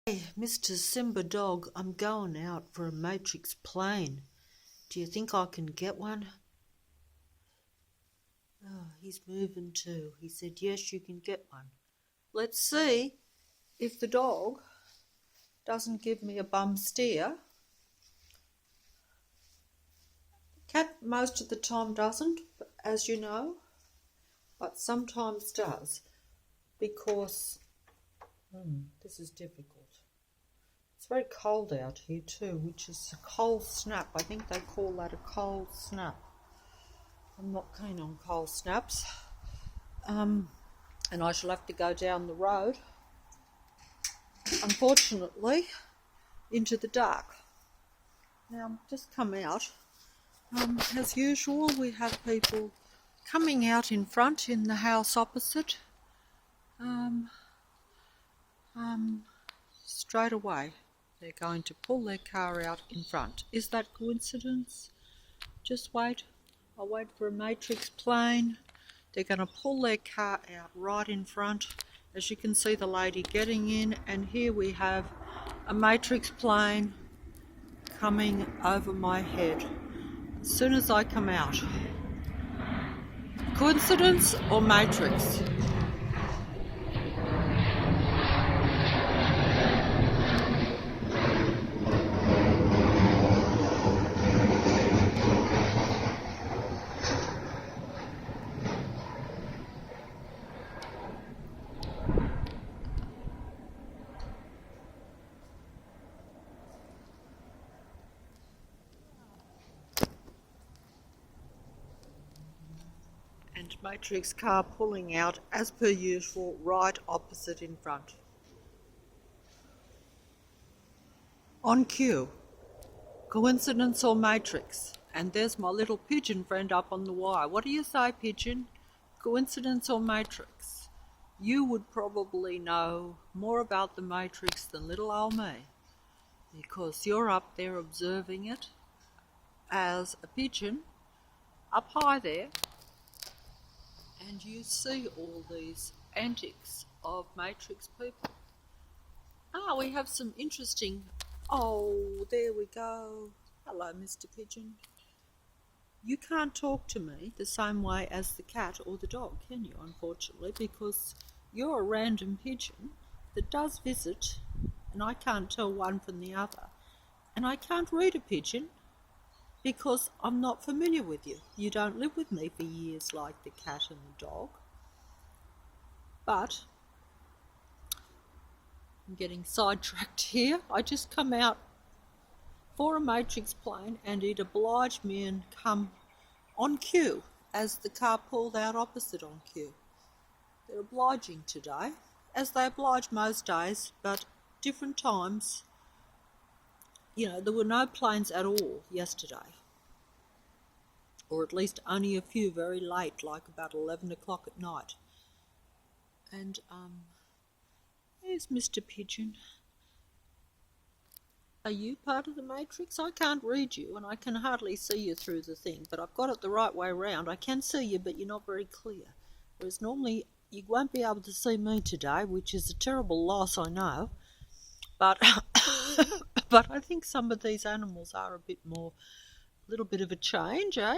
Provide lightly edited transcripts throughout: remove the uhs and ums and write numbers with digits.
Hey, Mr. Simba Dog, I'm going out for a Matrix plane. Do you think I can get one? Oh, he's moving too. He said, yes, you can get one. Let's see if the dog doesn't give me a bum steer. Cat most of the time doesn't, as you know, but sometimes does because this is difficult. It's very cold out here too, which is a cold snap. I think they call that a cold snap. I'm not keen on cold snaps. And I shall have to go down the road, unfortunately, into the dark. Now, I've just come out. As usual, we have people coming out in front in the house opposite. Straight away, they're going to pull their car out in front. Is that coincidence? Just wait. I'll wait for a Matrix plane. They're going to pull their car out right in front. As you can see, the lady getting in, and here we have a Matrix plane coming over my head as soon as I come out. Coincidence or Matrix? And Matrix car pulling out as per usual, right opposite in front. On cue. Coincidence or Matrix? And there's my little pigeon friend up on the wire. What do you say, pigeon? Coincidence or Matrix? You would probably know more about the Matrix than little old me, because you're up there observing it as a pigeon up high there, and you see all these antics of Matrix people. We have some interesting... Oh, there we go. Hello, Mr. Pigeon. You can't talk to me the same way as the cat or the dog, can you, unfortunately, because you're a random pigeon that does visit, and I can't tell one from the other. And I can't read a pigeon because I'm not familiar with you. You don't live with me for years like the cat and the dog. But I'm getting sidetracked here. I just come out for a Matrix plane, and it obliged me and come on cue as the car pulled out opposite on cue. They're obliging today, as they oblige most days, but different times. You know, there were no planes at all yesterday, or at least only a few very late, like about 11 o'clock at night. And there's Mr. Pigeon. Are you part of the Matrix? I can't read you, and I can hardly see you through the thing, but I've got it the right way round. I can see you, but you're not very clear. Whereas normally you won't be able to see me today, which is a terrible loss, I know. But but I think some of these animals are a little bit of a change, eh?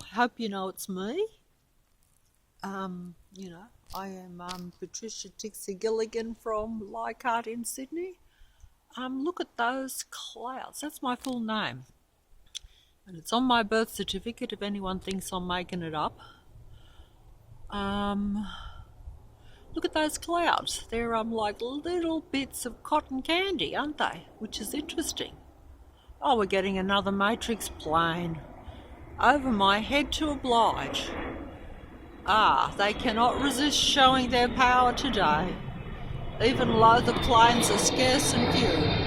I hope you know it's me. You know, I am Patricia Tixie Gilligan from Leichhardt in Sydney. Look at those clouds. That's my full name. And it's on my birth certificate if anyone thinks I'm making it up. Look at those clouds. They're like little bits of cotton candy, aren't they? Which is interesting. Oh, we're getting another Matrix plane over my head to oblige. They cannot resist showing their power today, even though the planes are scarce and few.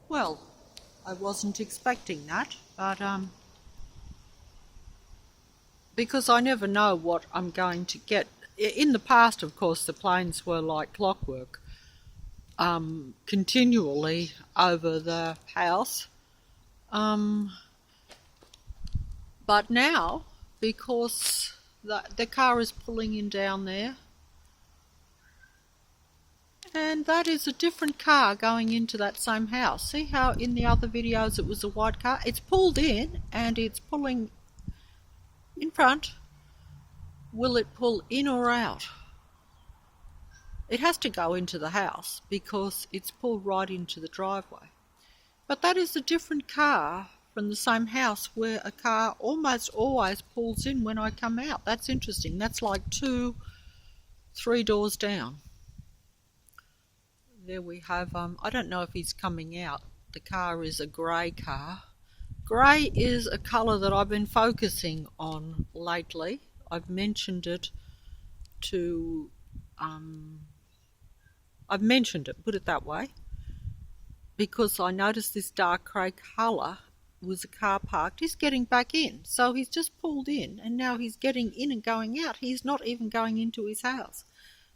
Well, I wasn't expecting that, but because I never know what I'm going to get. In the past, of course, the planes were like clockwork, continually over the house. But now, because the car is pulling in down there, and that is a different car going into that same house. See how in the other videos it was a white car? It's pulled in and it's pulling in front. Will it pull in or out? It has to go into the house because it's pulled right into the driveway. But that is a different car from the same house where a car almost always pulls in when I come out. That's interesting. That's like 2, 3 doors down. There we have, I don't know if he's coming out. The car is a grey car. Grey is a colour that I've been focusing on lately. I've mentioned it to, put it that way, because I noticed this dark grey colour was a car parked. He's getting back in. So he's just pulled in and now he's getting in and going out. He's not even going into his house.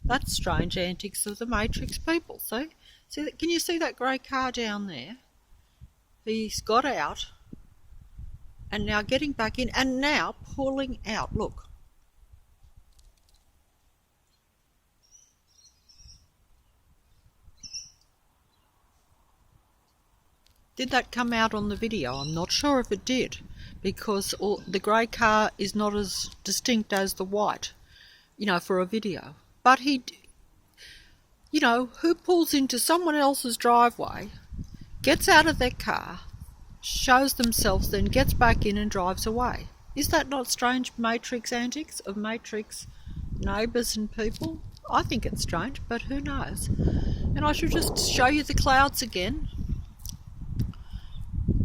That's strange antics of the Matrix people. See, can you see that grey car down there? He's got out and now getting back in and now pulling out. Look. Did that come out on the video? I'm not sure if it did, because the grey car is not as distinct as the white, for a video. But who pulls into someone else's driveway, gets out of their car, shows themselves, then gets back in and drives away? Is that not strange Matrix antics of Matrix neighbours and people? I think it's strange, but who knows? And I should just show you the clouds again.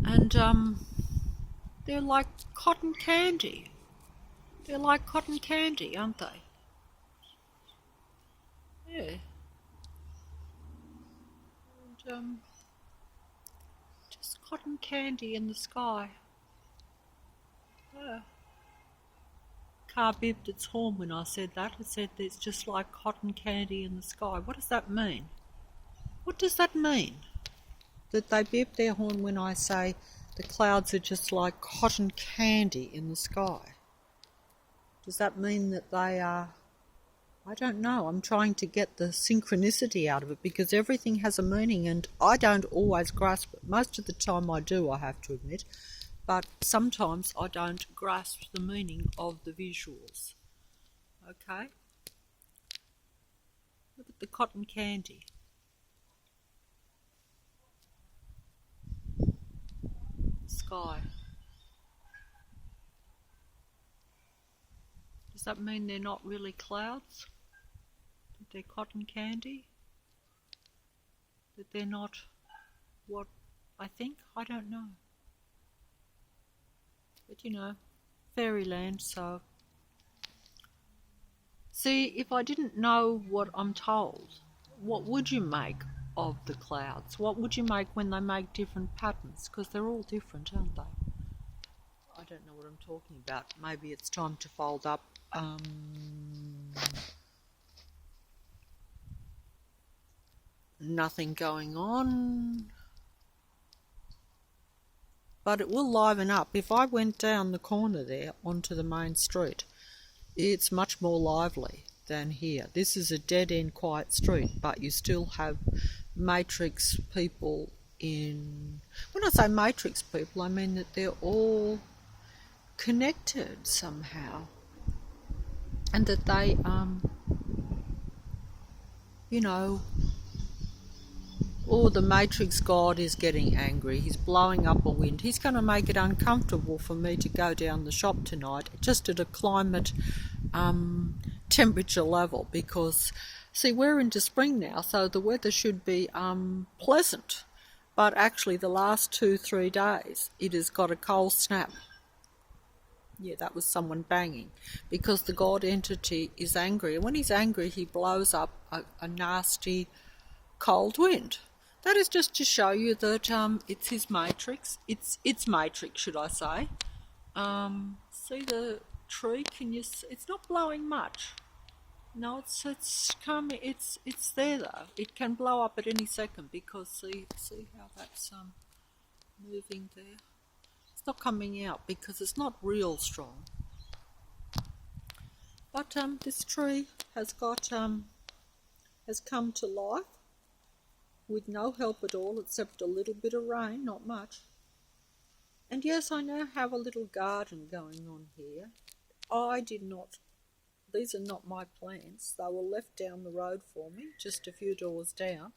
And they're like cotton candy. They're like cotton candy, aren't they? Yeah. And just cotton candy in the sky. Yeah. Car bibbed its horn when I said that. It said it's just like cotton candy in the sky. What does that mean? What does that mean? That they bib their horn when I say the clouds are just like cotton candy in the sky? Does that mean that they are? I don't know. I'm trying to get the synchronicity out of it because everything has a meaning and I don't always grasp it. Most of the time I do, I have to admit, but sometimes I don't grasp the meaning of the visuals. Okay? Look at the cotton candy. Sky. Does that mean they're not really clouds? That they're cotton candy? That they're not what I think? I don't know. But fairyland, so. See, if I didn't know what I'm told, what would you make of the clouds? What would you make when they make different patterns? Because they're all different, aren't they? I don't know what I'm talking about. Maybe it's time to fold up. Nothing going on. But it will liven up. If I went down the corner there onto the main street, it's much more lively than here. This is a dead-end quiet street, but you still have Matrix people in. When I say Matrix people, I mean that they're all connected somehow, and that they, the Matrix God is getting angry. He's blowing up a wind. He's going to make it uncomfortable for me to go down the shop tonight, just at a climate temperature level, because, see, we're into spring now, so the weather should be pleasant. But actually the last 2-3 days, it has got a cold snap. Yeah, that was someone banging, because the God entity is angry. And when he's angry, he blows up a nasty cold wind. That is just to show you that it's his matrix. It's matrix, should I say. See the tree. Can you see? It's not blowing much. No, it's coming. It's there though. It can blow up at any second because see how that's moving there. It's not coming out because it's not real strong. But this tree has got has come to life with no help at all except a little bit of rain, not much. And yes, I now have a little garden going on here. I did not, these are not my plants. They were left down the road for me, just a few doors down,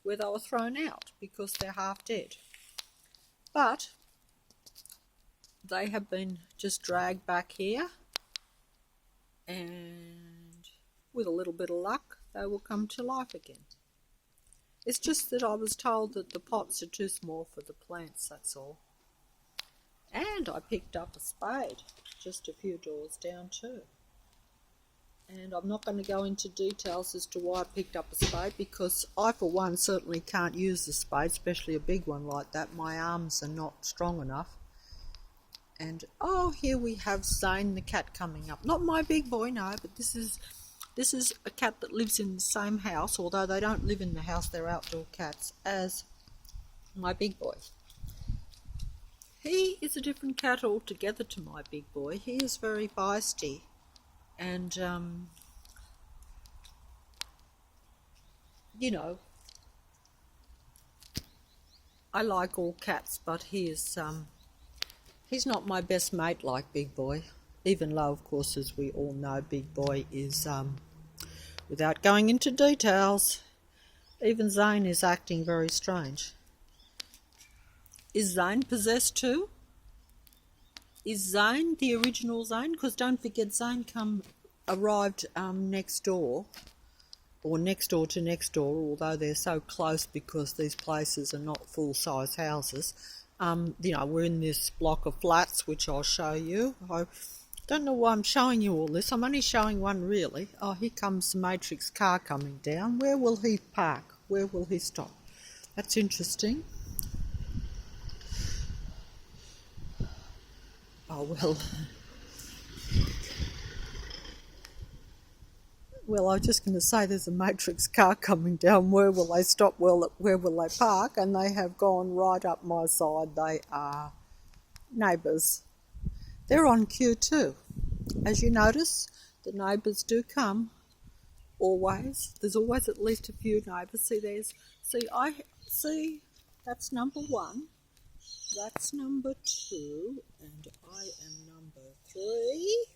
where they were thrown out because they're half dead. But they have been just dragged back here, and with a little bit of luck, they will come to life again. It's just that I was told that the pots are too small for the plants, that's all. And I picked up a spade just a few doors down too. And I'm not going to go into details as to why I picked up a spade, because I for one certainly can't use the spade, especially a big one like that. My arms are not strong enough. And oh, here we have Zane the cat coming up. Not my big boy, no, but this is a cat that lives in the same house, although they don't live in the house, they're outdoor cats, as my big boy. He is a different cat altogether to my big boy. He is very feisty, and you know, I like all cats, but he's not my best mate like Big Boy, even though, of course, as we all know, Big Boy is, without going into details, even Zane is acting very strange. Is Zane possessed too? Is Zane the original Zane? Because don't forget, Zane arrived next door, or next door to next door, although they're so close because these places are not full-size houses. We're in this block of flats, which I'll show you. I don't know why I'm showing you all this. I'm only showing one, really. Oh, here comes the Matrix car coming down. Where will he park? Where will he stop? That's interesting. Oh, well. Well, I was just going to say there's a Matrix car coming down. Where will they stop? Well, where will they park? And they have gone right up my side. They are neighbours. They're on cue too. As you notice, the neighbours do come. Always. There's always at least a few neighbours. See, that's number 1. That's number 2. And I am number 3.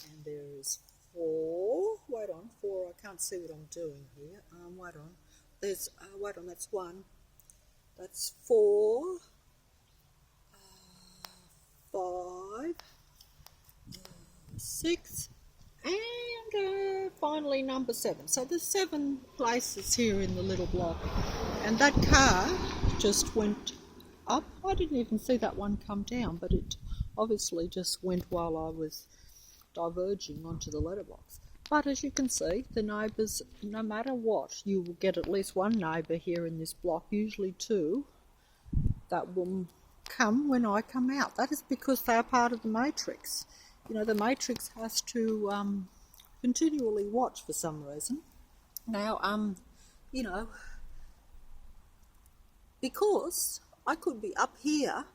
And there is 4. Wait on, 4. I can't see what I'm doing here. Wait on. That's 1. That's 4. 5. 6. And finally number 7. So there's 7 places here in the little block. And that car just went up. I didn't even see that one come down, but it obviously just went while I was diverging onto the letterbox. But as you can see, the neighbours, no matter what, you will get at least one neighbour here in this block, usually 2, that will come when I come out. That is because they are part of the Matrix. You know, the Matrix has to continually watch for some reason. Now, because I could be up here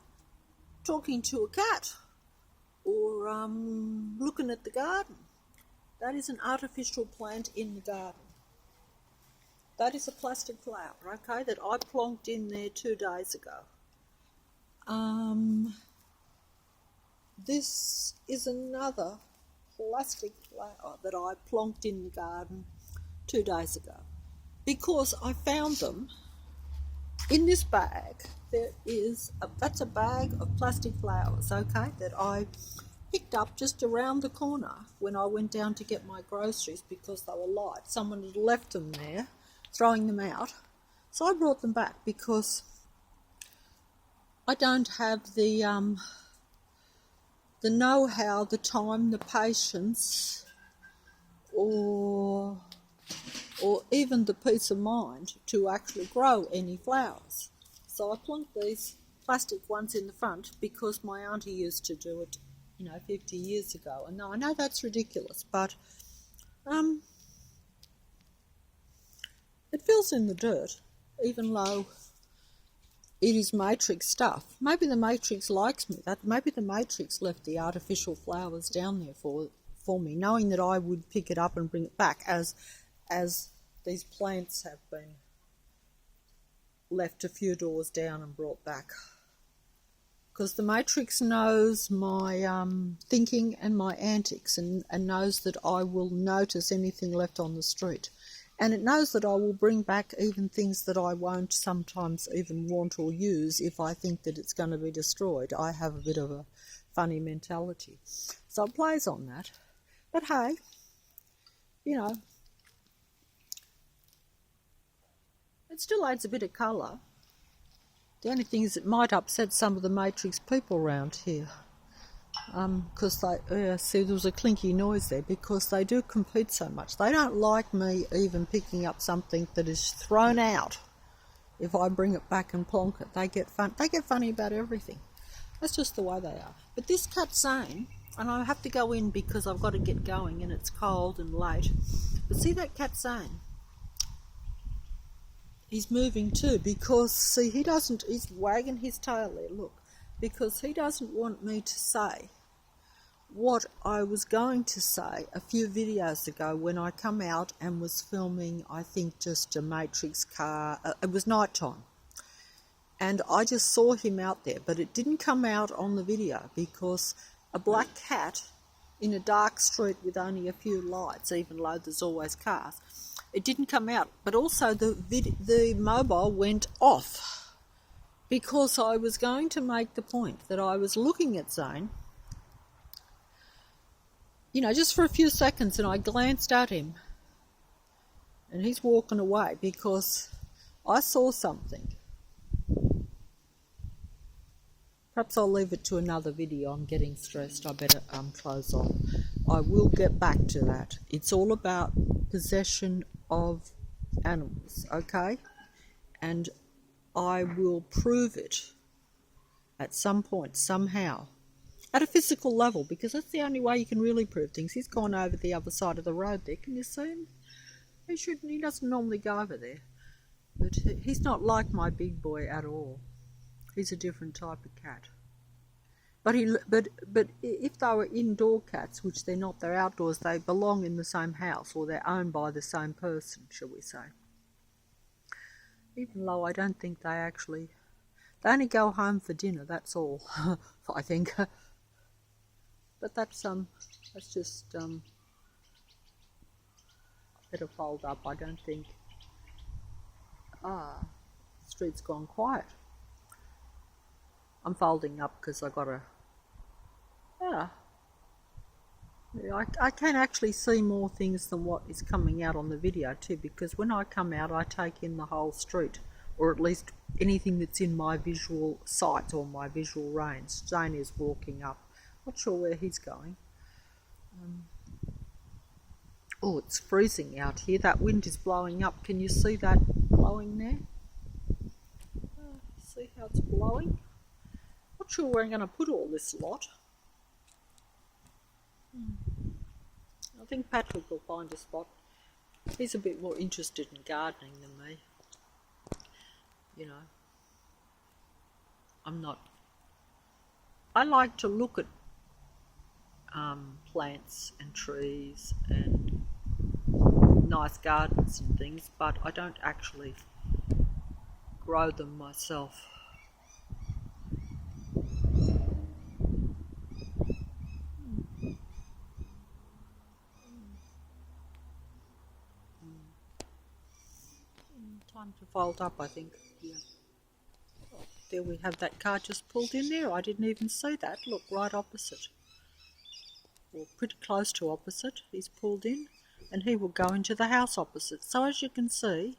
talking to a cat or looking at the garden. That is an artificial plant in the garden. That is a plastic flower, okay, that I plonked in there 2 days ago. This is another plastic flower that I plonked in the garden 2 days ago because I found them in this bag. That's a bag of plastic flowers, okay, that I picked up just around the corner when I went down to get my groceries because they were light. Someone had left them there, throwing them out. So I brought them back because I don't have the know-how, the time, the patience, or even the peace of mind to actually grow any flowers. So I plunked these plastic ones in the front because my auntie used to do it 50 years ago. And I know that's ridiculous, but it fills in the dirt, even though it is matrix stuff. Maybe the matrix likes me. Maybe the matrix left the artificial flowers down there for me, knowing that I would pick it up and bring it back, as these plants have been left a few doors down and brought back. Because the matrix knows my thinking and my antics, and knows that I will notice anything left on the street. And it knows that I will bring back even things that I won't sometimes even want or use if I think that it's going to be destroyed. I have a bit of a funny mentality. So it plays on that. But hey, it still adds a bit of colour. The only thing is it might upset some of the matrix people around here. Because see, there was a clinky noise there, because they do compete so much. They don't like me even picking up something that is thrown out. If I bring it back and plonk it, they get funny about everything. That's just the way they are. But this cat's saying, and I have to go in because I've got to get going and it's cold and late. But see that cat saying? He's moving too, because see, he's wagging his tail there, look, because he doesn't want me to say what I was going to say a few videos ago when I come out and was filming, I think, just a matrix car. It was night time, and I just saw him out there, but it didn't come out on the video because a black cat in a dark street with only a few lights, even though there's always cars, it didn't come out. But also the mobile went off because I was going to make the point that I was looking at Zane, just for a few seconds, and I glanced at him and he's walking away because I saw something. Perhaps I'll leave it to another video. I'm getting stressed. I better close on. I will get back to that. It's all about possession of animals, okay? And I will prove it at some point, somehow, at a physical level, because that's the only way you can really prove things. He's gone over the other side of the road there. Can you see him? He doesn't normally go over there. But he's not like my big boy at all. He's a different type of cat. But if they were indoor cats, which they're not, they're outdoors, they belong in the same house, or they're owned by the same person, shall we say. Even though I don't think they only go home for dinner, that's all, I think. But that's just, better fold up, I don't think. The street's gone quiet. I'm folding up because I got I can actually see more things than what is coming out on the video too, because when I come out I take in the whole street, or at least anything that's in my visual sight or my visual range. Jane is walking up, not sure where he's going. It's freezing out here. That wind is blowing up. Can you see that blowing there? See how it's blowing? Not sure where I'm going to put all this lot. I think Patrick will find a spot. He's a bit more interested in gardening than me. I'm not. I like to look at plants and trees and nice gardens and things, but I don't actually grow them myself. Time to fold up, I think. Yeah. Oh, there we have that car just pulled in there. I didn't even see that. Look, right opposite. Or pretty close to opposite. He's pulled in and he will go into the house opposite. So as you can see,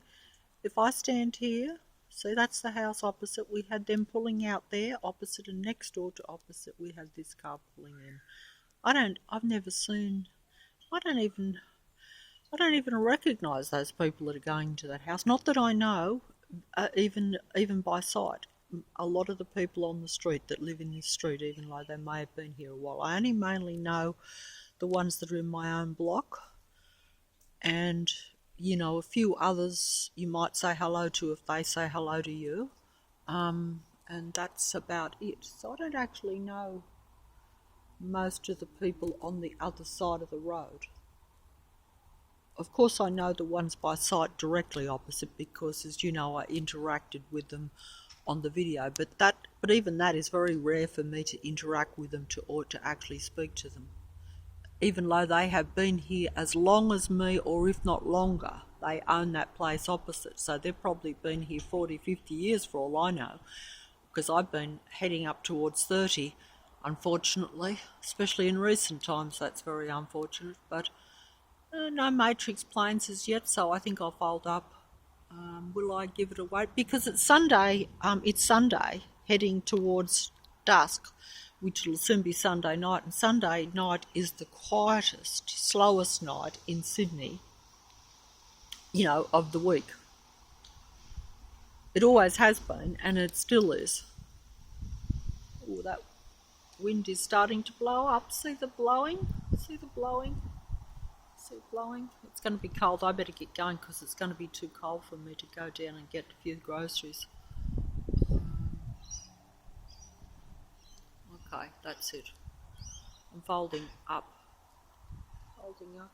if I stand here, see, that's the house opposite. We had them pulling out there opposite, and next door to opposite we had this car pulling in. I don't even recognise those people that are going to that house. Not that I know, even by sight. a lot of the people on the street that live in this street, even though they may have been here a while. I only mainly know the ones that are in my own block, and a few others you might say hello to if they say hello to you, and that's about it. So I don't actually know most of the people on the other side of the road. Of course, I know the ones by sight directly opposite because, as you know, I interacted with them on the video. But even that is very rare for me to interact with them or to actually speak to them. Even though they have been here as long as me, or if not longer, they own that place opposite. So they've probably been here 40, 50 years for all I know, because I've been heading up towards 30, unfortunately, especially in recent times. That's very unfortunate. But no Matrix planes as yet, so I think I'll fold up. Will I give it a wait? Because it's Sunday, heading towards dusk, which will soon be Sunday night, and Sunday night is the quietest, slowest night in Sydney, of the week. It always has been, and it still is. Oh, that wind is starting to blow up. See the blowing? See the blowing? See it blowing? It's going to be cold. I better get going because it's going to be too cold for me to go down and get a few groceries. Okay, that's it. I'm folding up. Folding up.